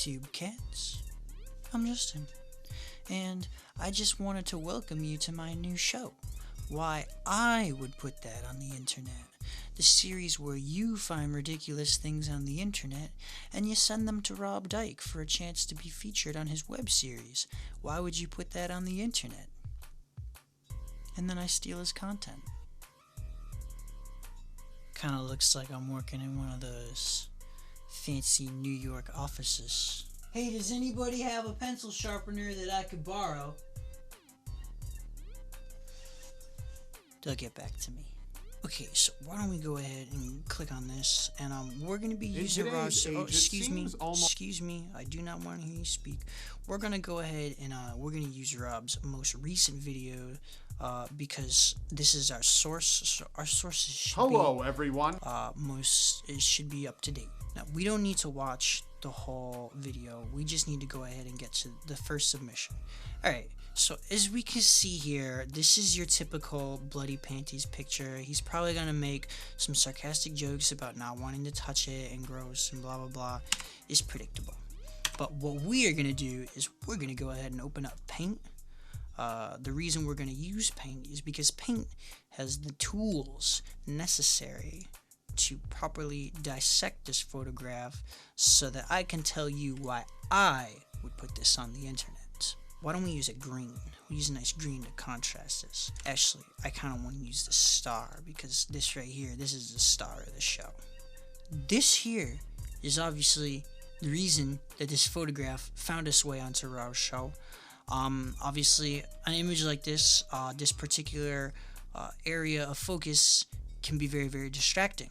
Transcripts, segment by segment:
YouTube cats. I'm Justin, and I just wanted to welcome you to my new show, Why I Would Put That on the Internet, the series where you find ridiculous things on the internet and you send them to Rob Dyke for a chance to be featured on his web series, Why Would You Put That on the Internet? And then I steal his content. Kinda looks like I'm working in one of those fancy New York offices. Hey, does anybody have a pencil sharpener that I could borrow? They'll get back to me. Okay, so why don't we go ahead and click on this, and we're gonna be using Rob's. Oh, excuse me. I do not want to hear you speak. We're gonna go ahead and we're gonna use Rob's most recent video, because this is our source. So our sources should everyone. It should be up to date. Now we don't need to watch the whole video. We just need to go ahead and get to the first submission. All right. So as we can see here, this is your typical bloody panties picture. He's probably gonna make some sarcastic jokes about not wanting to touch it and gross and blah blah blah. It's predictable. But what we are gonna do is we're gonna go ahead and open up Paint. The reason we're gonna use Paint is because Paint has the tools necessary to properly dissect this photograph so that I can tell you why I would put this on the internet. Why don't we use a green? We'll use a nice green to contrast this. Actually, I kind of want to use the star because this right here, this is the star of the show. This here is obviously the reason that this photograph found its way onto our show. Obviously, an image like this, this particular area of focus can be very, very distracting.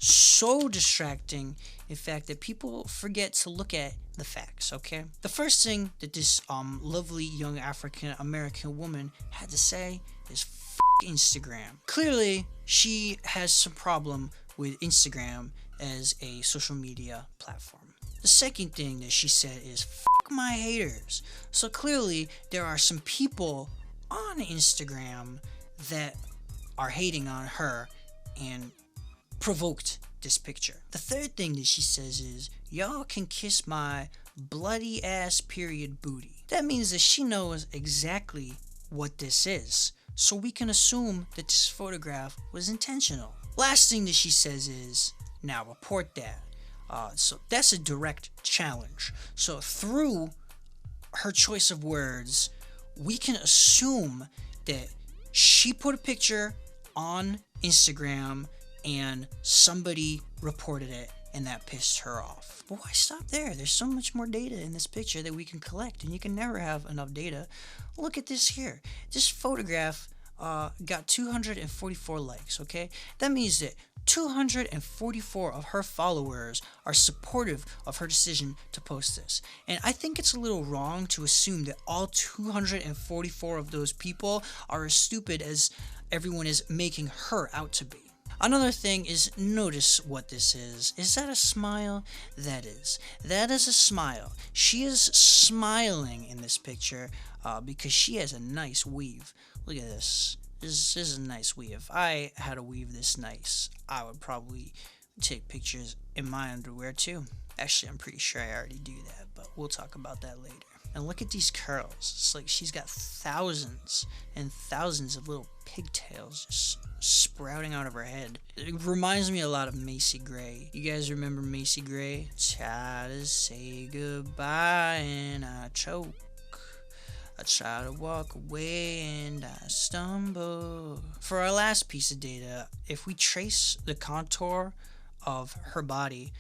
So distracting, in fact, that people forget to look at the facts, okay? The first thing that this lovely young African-American woman had to say is F Instagram. Clearly, she has some problem with Instagram as a social media platform. The second thing that she said is F my haters. So clearly, there are some people on Instagram that are hating on her and provoked this picture. The third thing that she says is, y'all can kiss my bloody ass period booty. That means that she knows exactly what this is. So we can assume that this photograph was intentional. Last thing that she says is, now report that. So that's a direct challenge. So through her choice of words, we can assume that she put a picture on Instagram and somebody reported it and that pissed her off. But why stop there? There's so much more data in this picture that we can collect, and you can never have enough data. Look at this here. This photograph got 244 likes, okay? That means that 244 of her followers are supportive of her decision to post this. And I think it's a little wrong to assume that all 244 of those people are as stupid as everyone is making her out to be. Another thing is, notice what this is. Is that a smile? That is. That is a smile. She is smiling in this picture because she has a nice weave. Look at this. This is a nice weave. If I had a weave this nice, I would probably take pictures in my underwear too. Actually, I'm pretty sure I already do that, but we'll talk about that later. And look at these curls. It's like she's got thousands and thousands of little pigtails just sprouting out of her head. It reminds me a lot of Macy Gray. You guys remember Macy Gray? Try to say goodbye and I choke. I try to walk away and I stumble. For our last piece of data, if we trace the contour of her body,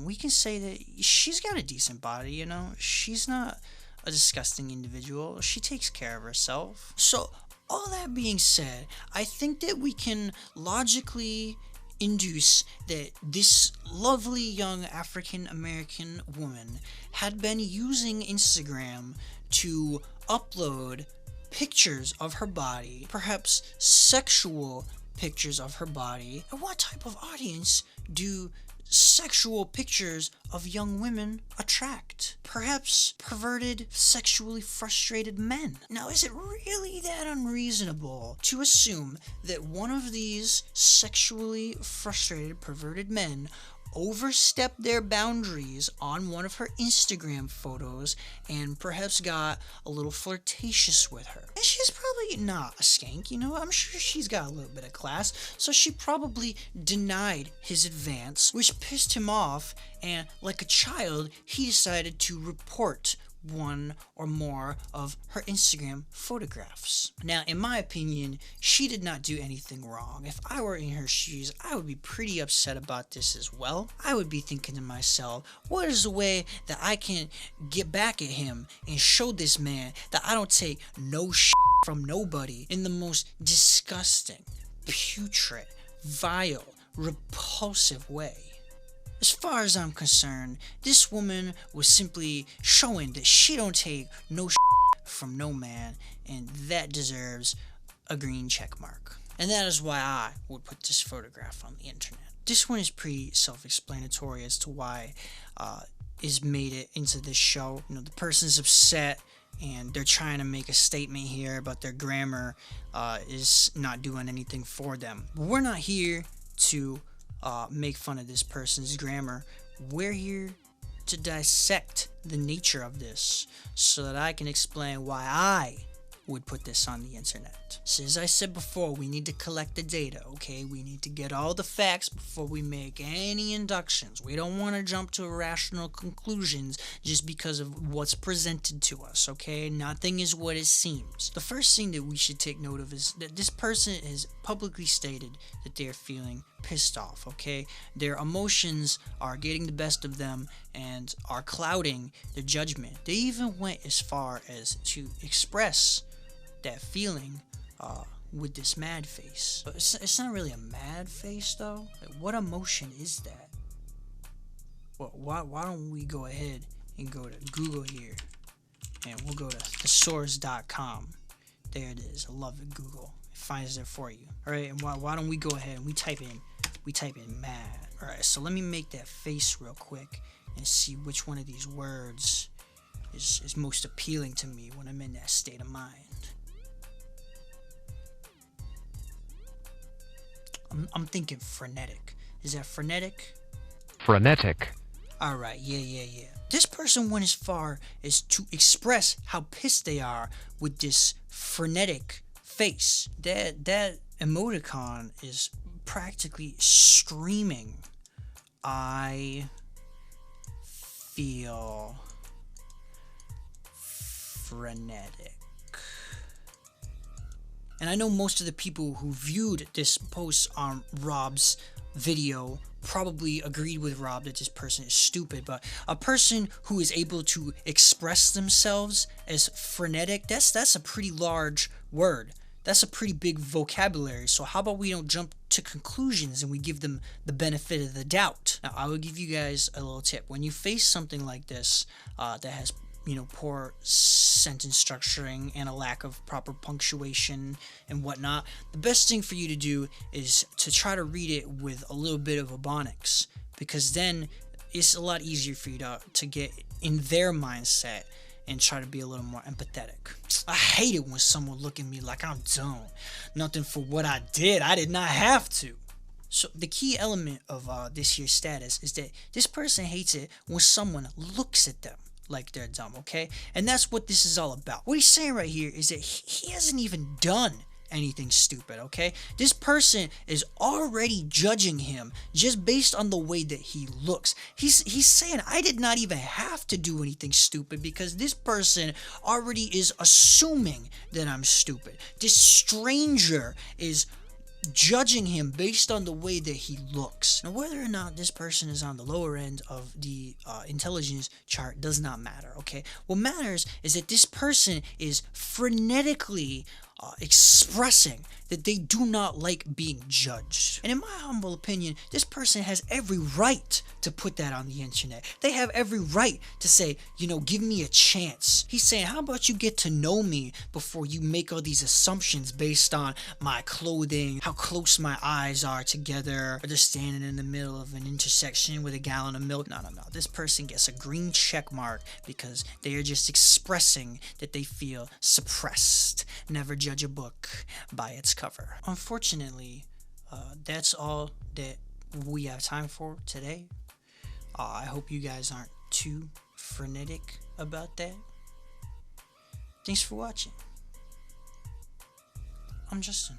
we can say that she's got a decent body, you know? She's not a disgusting individual. She takes care of herself. So, all that being said, I think that we can logically induce that this lovely young African American woman had been using Instagram to upload pictures of her body, perhaps sexual pictures of her body. And what type of audience do sexual pictures of young women attract? Perhaps perverted, sexually frustrated men. Now, is it really that unreasonable to assume that one of these sexually frustrated, perverted men overstepped their boundaries on one of her Instagram photos and perhaps got a little flirtatious with her. And she's probably not a skank, you know, I'm sure she's got a little bit of class, so she probably denied his advance, which pissed him off, and like a child, he decided to report one or more of her Instagram photographs. Now, in my opinion, she did not do anything wrong. If I were in her shoes, I would be pretty upset about this as well. I would be thinking to myself, what is a way that I can get back at him and show this man that I don't take no shit from nobody in the most disgusting, putrid, vile, repulsive way? As far as I'm concerned, this woman was simply showing that she don't take no shit from no man, and that deserves a green check mark. And that is why I would put this photograph on the internet. This one is pretty self-explanatory as to why is made it into this show. You know, the person's upset and they're trying to make a statement here, but their grammar is not doing anything for them. But we're not here to make fun of this person's grammar. We're here to dissect the nature of this so that I can explain why I would put this on the internet. So as I said before, we need to collect the data, okay? We need to get all the facts before we make any inductions. We don't want to jump to irrational conclusions just because of what's presented to us, okay? Nothing is what it seems. The first thing that we should take note of is that this person has publicly stated that they're feeling pissed off, okay? Their emotions are getting the best of them and are clouding their judgment. They even went as far as to express that feeling with this mad face. But it's not really a mad face though. Like, what emotion is that? Well, why don't we go ahead and go to Google here, and we'll go to thesource.com. There it is. I love it, Google. It finds it for you. All right, and why don't we go ahead and we type in mad. All right, so let me make that face real quick and see which one of these words is most appealing to me when I'm in that state of mind. I'm thinking frenetic. Is that frenetic? Frenetic. Alright, yeah. This person went as far as to express how pissed they are with this frenetic face. That emoticon is practically screaming, I feel frenetic. And I know most of the people who viewed this post on Rob's video probably agreed with Rob that this person is stupid, but a person who is able to express themselves as frenetic, that's a pretty large word. That's a pretty big vocabulary. So how about we don't jump to conclusions and we give them the benefit of the doubt? Now, I will give you guys a little tip. When you face something like this that has poor sentence structuring and a lack of proper punctuation and whatnot, the best thing for you to do is to try to read it with a little bit of Ebonics, because then it's a lot easier for you to get in their mindset and try to be a little more empathetic. I hate it when someone look at me like I'm dumb. Nothing for what I did. I did not have to. So the key element of this here status is that this person hates it when someone looks at them like they're dumb, okay? And that's what this is all about. What he's saying right here is that he hasn't even done anything stupid, okay? This person is already judging him just based on the way that he looks. He's saying, I did not even have to do anything stupid because this person already is assuming that I'm stupid. This stranger is judging him based on the way that he looks. Now, whether or not this person is on the lower end of the intelligence chart does not matter, okay? What matters is that this person is frenetically expressing that they do not like being judged. And in my humble opinion, this person has every right to put that on the internet. They have every right to say, give me a chance. He's saying, how about you get to know me before you make all these assumptions based on my clothing, how close my eyes are together, or they're standing in the middle of an intersection with a gallon of milk. No. This person gets a green check mark because they are just expressing that they feel suppressed. Never judge a book by its cover. Unfortunately, that's all that we have time for today. I hope you guys aren't too frenetic about that. Thanks for watching. I'm Justin.